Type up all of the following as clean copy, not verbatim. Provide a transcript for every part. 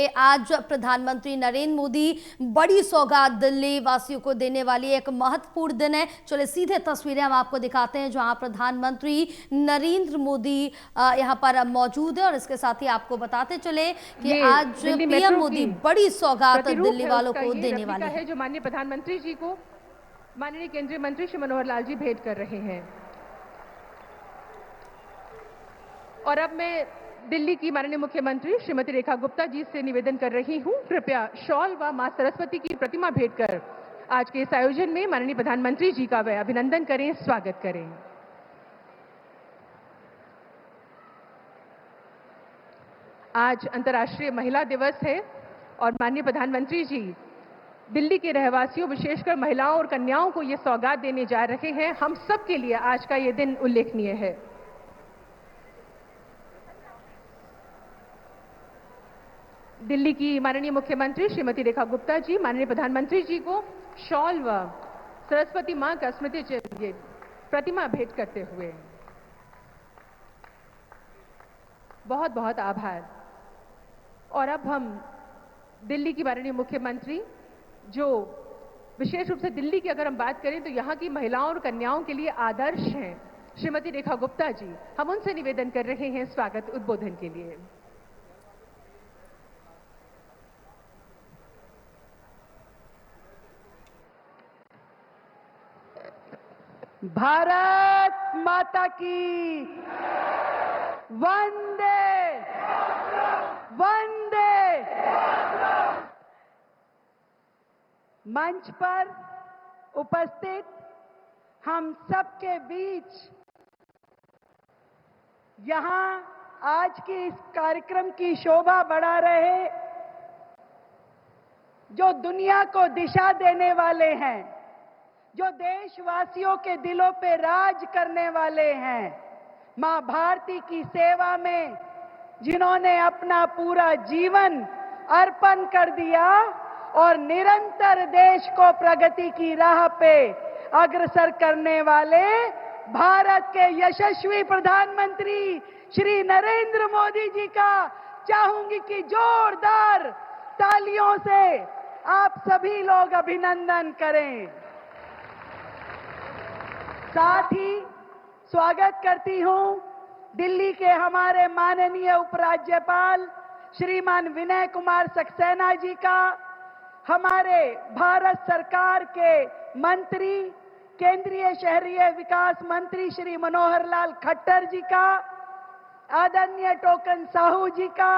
आज प्रधानमंत्री नरेंद्र मोदी बड़ी सौगात दिल्ली वासियों को देने वाली एक महत्वपूर्ण दिन है। चलिए सीधे तस्वीरें हम आपको दिखाते हैं जहां प्रधानमंत्री नरेंद्र मोदी यहां पर मौजूद है और इसके साथ ही आपको बताते चले कि आज पीएम मोदी बड़ी सौगात दिल्ली वालों को देने वाले हैं जो माननीय प्रधानमंत्री जी को माननीय केंद्रीय मंत्री श्री मनोहर लाल जी भेंट कर रहे हैं। और अब मैं दिल्ली की माननीय मुख्यमंत्री श्रीमती रेखा गुप्ता जी से निवेदन कर रही हूं, कृपया शॉल व मां सरस्वती की प्रतिमा भेंट कर आज के इस आयोजन में माननीय प्रधानमंत्री जी का वह अभिनंदन करें, स्वागत करें। आज अंतर्राष्ट्रीय महिला दिवस है और माननीय प्रधानमंत्री जी दिल्ली के रहवासियों, विशेषकर महिलाओं और कन्याओं को ये सौगात देने जा रहे हैं। हम सब के लिए आज का ये दिन उल्लेखनीय है। दिल्ली की माननीय मुख्यमंत्री श्रीमती रेखा गुप्ता जी माननीय प्रधानमंत्री जी को शॉल व सरस्वती मां का स्मृति चिन्ह प्रतिमा भेंट करते हुए बहुत बहुत आभार। और अब हम दिल्ली की माननीय मुख्यमंत्री, जो विशेष रूप से दिल्ली की अगर हम बात करें तो यहाँ की महिलाओं और कन्याओं के लिए आदर्श हैं, श्रीमती रेखा गुप्ता जी, हम उनसे निवेदन कर रहे हैं स्वागत उद्बोधन के लिए। भारत माता की वंदे वंदे। मंच पर उपस्थित हम सबके बीच यहां आज के इस कार्यक्रम की शोभा बढ़ा रहे जो दुनिया को दिशा देने वाले हैं, जो देशवासियों के दिलों पे राज करने वाले हैं, मां भारती की सेवा में जिन्होंने अपना पूरा जीवन अर्पण कर दिया और निरंतर देश को प्रगति की राह पे अग्रसर करने वाले भारत के यशस्वी प्रधानमंत्री श्री नरेंद्र मोदी जी का चाहूंगी कि जोरदार तालियों से आप सभी लोग अभिनंदन करें। साथ ही स्वागत करती हूं दिल्ली के हमारे माननीय उपराज्यपाल श्रीमान विनय कुमार सक्सेना जी का, हमारे भारत सरकार के मंत्री केंद्रीय शहरी विकास मंत्री श्री मनोहर लाल खट्टर जी का, आदरणीय टोकन साहू जी का,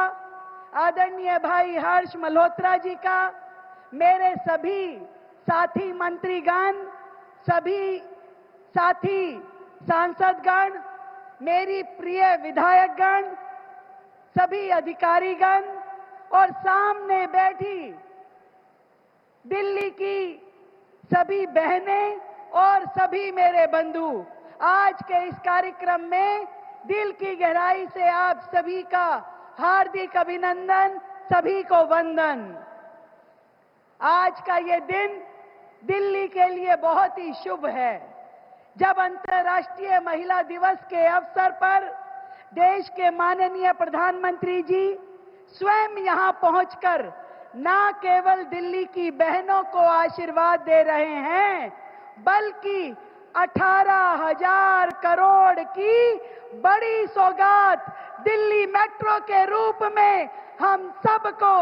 आदरणीय भाई हर्ष मल्होत्रा जी का, मेरे सभी साथी मंत्रीगण, सभी साथी सांसदगण, मेरी प्रिय विधायकगण, सभी अधिकारीगण और सामने बैठी दिल्ली की सभी बहनें और सभी मेरे बंधु, आज के इस कार्यक्रम में दिल की गहराई से आप सभी का हार्दिक अभिनंदन, सभी को वंदन। आज का ये दिन दिल्ली के लिए बहुत ही शुभ है, जब अंतर्राष्ट्रीय महिला दिवस के अवसर पर देश के माननीय प्रधानमंत्री जी स्वयं यहां पहुंचकर न केवल दिल्ली की बहनों को आशीर्वाद दे रहे हैं, बल्कि 18,000 करोड़ की बड़ी सौगात दिल्ली मेट्रो के रूप में हम सबको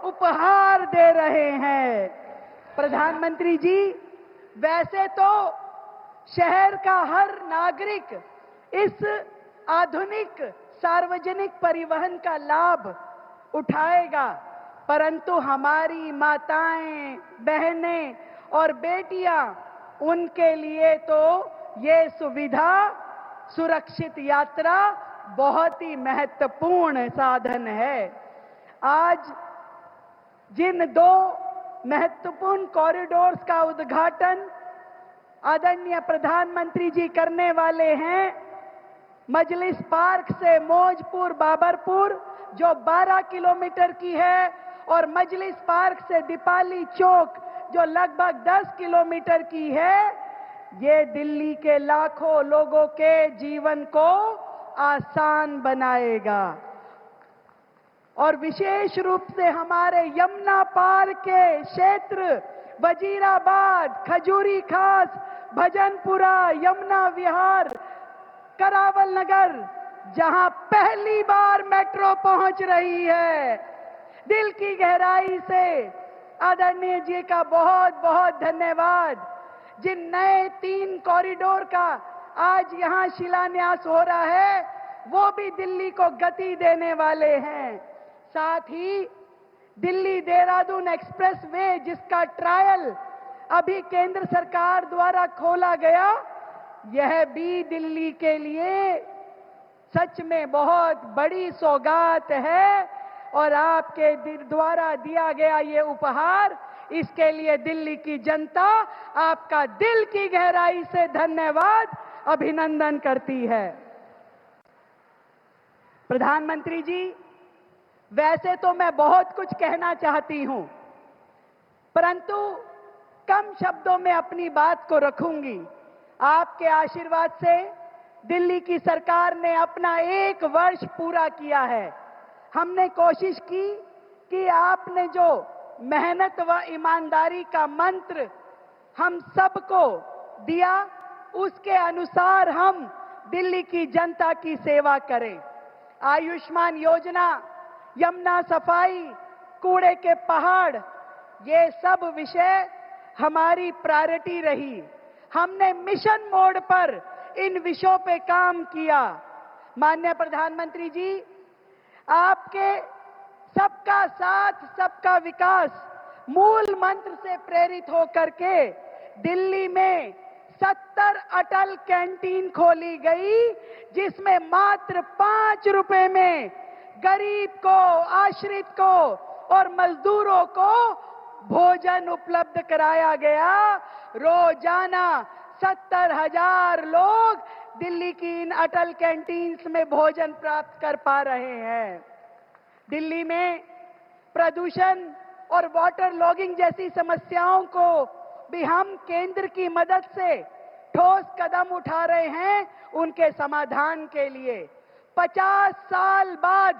उपहार दे रहे हैं। प्रधानमंत्री जी, वैसे तो शहर का हर नागरिक इस आधुनिक सार्वजनिक परिवहन का लाभ उठाएगा, परंतु हमारी माताएं, बहनें और बेटियां, उनके लिए तो ये सुविधा, सुरक्षित यात्रा बहुत ही महत्वपूर्ण साधन है। आज जिन दो महत्वपूर्ण कॉरिडोर्स का उद्घाटन आदरणीय प्रधानमंत्री जी करने वाले हैं, मजलिस पार्क से मौजपुर बाबरपुर जो 12 किलोमीटर की है और मजलिस पार्क से दीपाली चौक जो लगभग 10 किलोमीटर की है, ये दिल्ली के लाखों लोगों के जीवन को आसान बनाएगा। और विशेष रूप से हमारे यमुना पार के क्षेत्र वजीराबाद, खजूरी खास, भजनपुरा, यमुना विहार, करावल नगर, जहां पहली बार मेट्रो पहुंच रही है, दिल की गहराई से आदरणीय जी का बहुत बहुत धन्यवाद। जिन नए 3 कॉरिडोर का आज यहां शिलान्यास हो रहा है, वो भी दिल्ली को गति देने वाले हैं। साथ ही दिल्ली देहरादून एक्सप्रेस वे, जिसका ट्रायल अभी केंद्र सरकार द्वारा खोला गया, यह भी दिल्ली के लिए सच में बहुत बड़ी सौगात है। और आपके द्वारा दिया गया ये उपहार, इसके लिए दिल्ली की जनता आपका दिल की गहराई से धन्यवाद, अभिनंदन करती है। प्रधानमंत्री जी, वैसे तो मैं बहुत कुछ कहना चाहती हूं, परंतु कम शब्दों में अपनी बात को रखूंगी। आपके आशीर्वाद से दिल्ली की सरकार ने अपना 1 वर्ष पूरा किया है। हमने कोशिश की कि आपने जो मेहनत व ईमानदारी का मंत्र हम सबको दिया, उसके अनुसार हम दिल्ली की जनता की सेवा करें। आयुष्मान योजना, यमुना सफाई, कूड़े के पहाड़, ये सब विषय हमारी प्रायोरिटी रही। हमने मिशन मोड पर इन विषयों पे काम किया। माननीय प्रधानमंत्री जी, आपके सबका साथ सबका विकास मूल मंत्र से प्रेरित होकर के दिल्ली में 70 अटल कैंटीन खोली गई, जिसमें मात्र 5 रुपए में गरीब को, आश्रित को और मजदूरों को भोजन उपलब्ध कराया गया। रोजाना 70,000 लोग दिल्ली की इन अटल कैंटीन्स में भोजन प्राप्त कर पा रहे हैं। दिल्ली में प्रदूषण और वाटर लॉगिंग जैसी समस्याओं को भी हम केंद्र की मदद से ठोस कदम उठा रहे हैं उनके समाधान के लिए। 50 साल बाद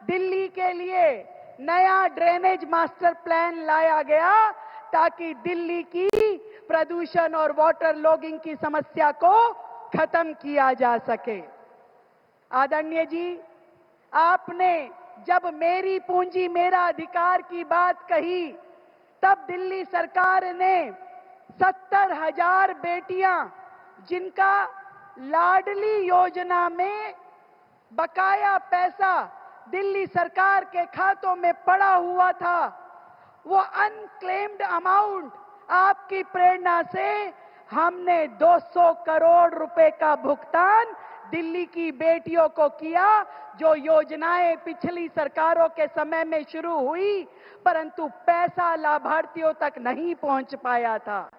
दिल्ली के लिए नया ड्रेनेज मास्टर प्लान लाया गया, ताकि दिल्ली की प्रदूषण और वाटर लॉगिंग की समस्या को खत्म किया जा सके। आदरणीय जी, आपने जब मेरी पूंजी मेरा अधिकार की बात कही, तब दिल्ली सरकार ने 70,000 बेटियां, जिनका लाडली योजना में बकाया पैसा दिल्ली सरकार के खातों में पड़ा हुआ था, वो अनक्लेम्ड अमाउंट आपकी प्रेरणा से हमने 200 करोड़ रुपए का भुगतान दिल्ली की बेटियों को किया, जो योजनाएं पिछली सरकारों के समय में शुरू हुई, परंतु पैसा लाभार्थियों तक नहीं पहुंच पाया था।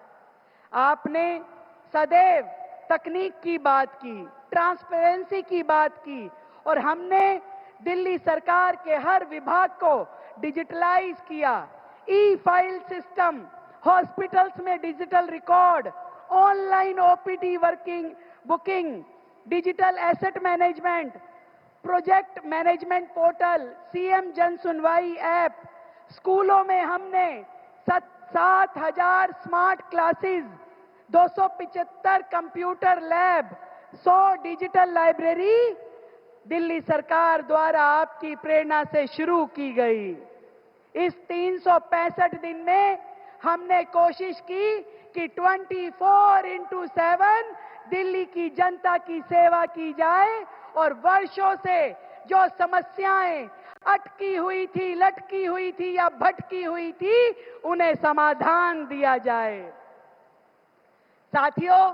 आपने सदैव तकनीक की बात की, ट्रांसपेरेंसी की बात की, और हमने दिल्ली सरकार के हर विभाग को डिजिटलाइज किया। ई फाइल सिस्टम, हॉस्पिटल्स में digital record, online OPD working booking, digital asset management, project management portal, CM जन सुनवाई ऐप। स्कूलों में हमने 7,000 smart classes, 275 computer lab, 100 digital library Delhi सरकार द्वारा आपकी प्रेरणा से शुरू की गई। इस 365 दिन में हमने कोशिश की कि 24x7 दिल्ली की जनता की सेवा की जाए, और वर्षों से जो समस्याएं अटकी हुई थी, लटकी हुई थी या भटकी हुई थी, उन्हें समाधान दिया जाए। साथियों,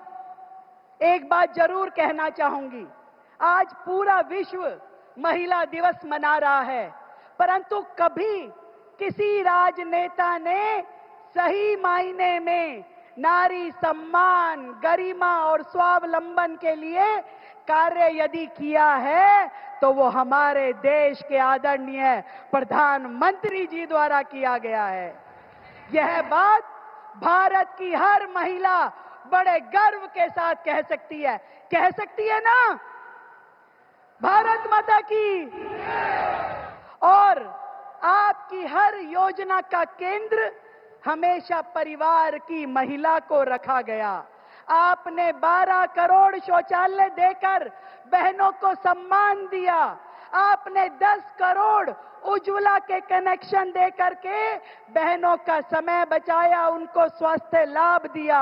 एक बात जरूर कहना चाहूंगी, आज पूरा विश्व महिला दिवस मना रहा है, परंतु कभी किसी राजनेता ने सही मायने में नारी सम्मान, गरिमा और स्वावलंबन के लिए कार्य यदि किया है, तो वो हमारे देश के आदरणीय प्रधानमंत्री जी द्वारा किया गया है। यह बात भारत की हर महिला बड़े गर्व के साथ कह सकती है ना? भारत माता की। और आपकी हर योजना का केंद्र हमेशा परिवार की महिला को रखा गया। आपने 12 करोड़ शौचालय देकर बहनों को सम्मान दिया। आपने 10 करोड़ उज्ज्वला के कनेक्शन देकर के बहनों का समय बचाया, उनको स्वास्थ्य लाभ दिया।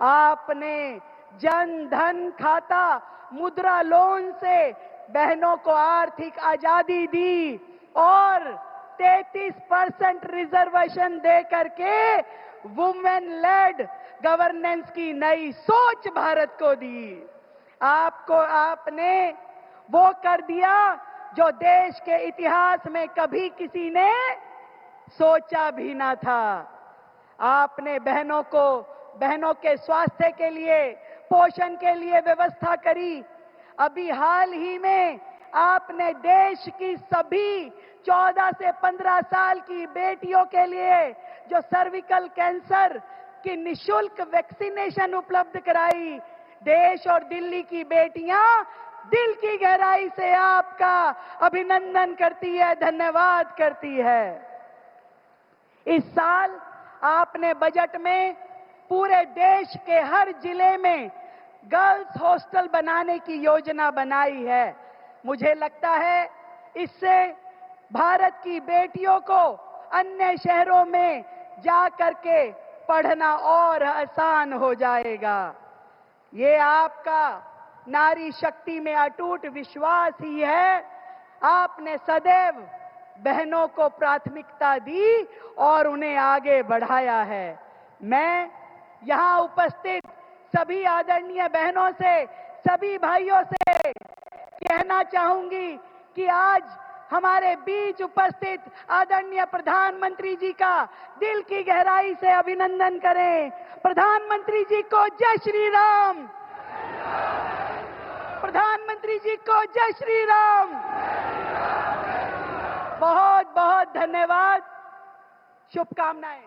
आपने जन धन खाता, मुद्रा लोन से बहनों को आर्थिक आजादी दी और 33% रिजर्वेशन देकर के वुमेन लेड गवर्नेंस की नई सोच भारत को दी। आपने वो कर दिया जो देश के इतिहास में कभी किसी ने सोचा भी ना था। आपने बहनों के स्वास्थ्य के लिए, पोषण के लिए व्यवस्था करी। अभी हाल ही में आपने देश की सभी 14 से 15 साल की बेटियों के लिए जो सर्विकल कैंसर की निशुल्क वैक्सीनेशन उपलब्ध कराई। देश और दिल्ली की बेटियां दिल की गहराई से आपका अभिनंदन करती है, धन्यवाद करती है। इस साल आपने बजट में पूरे देश के हर जिले में गर्ल्स हॉस्टल बनाने की योजना बनाई है। मुझे लगता है इससे भारत की बेटियों को अन्य शहरों में जा करके पढ़ना और आसान हो जाएगा। ये आपका नारी शक्ति में अटूट विश्वास ही है। आपने सदैव बहनों को प्राथमिकता दी और उन्हें आगे बढ़ाया है। मैं यहां उपस्थित सभी आदरणीय बहनों से, सभी भाइयों से कहना चाहूंगी कि आज हमारे बीच उपस्थित आदरणीय प्रधानमंत्री जी का दिल की गहराई से अभिनंदन करें। प्रधानमंत्री जी को जय श्री राम। प्रधानमंत्री जी को जय श्री राम। बहुत बहुत धन्यवाद, शुभकामनाएं।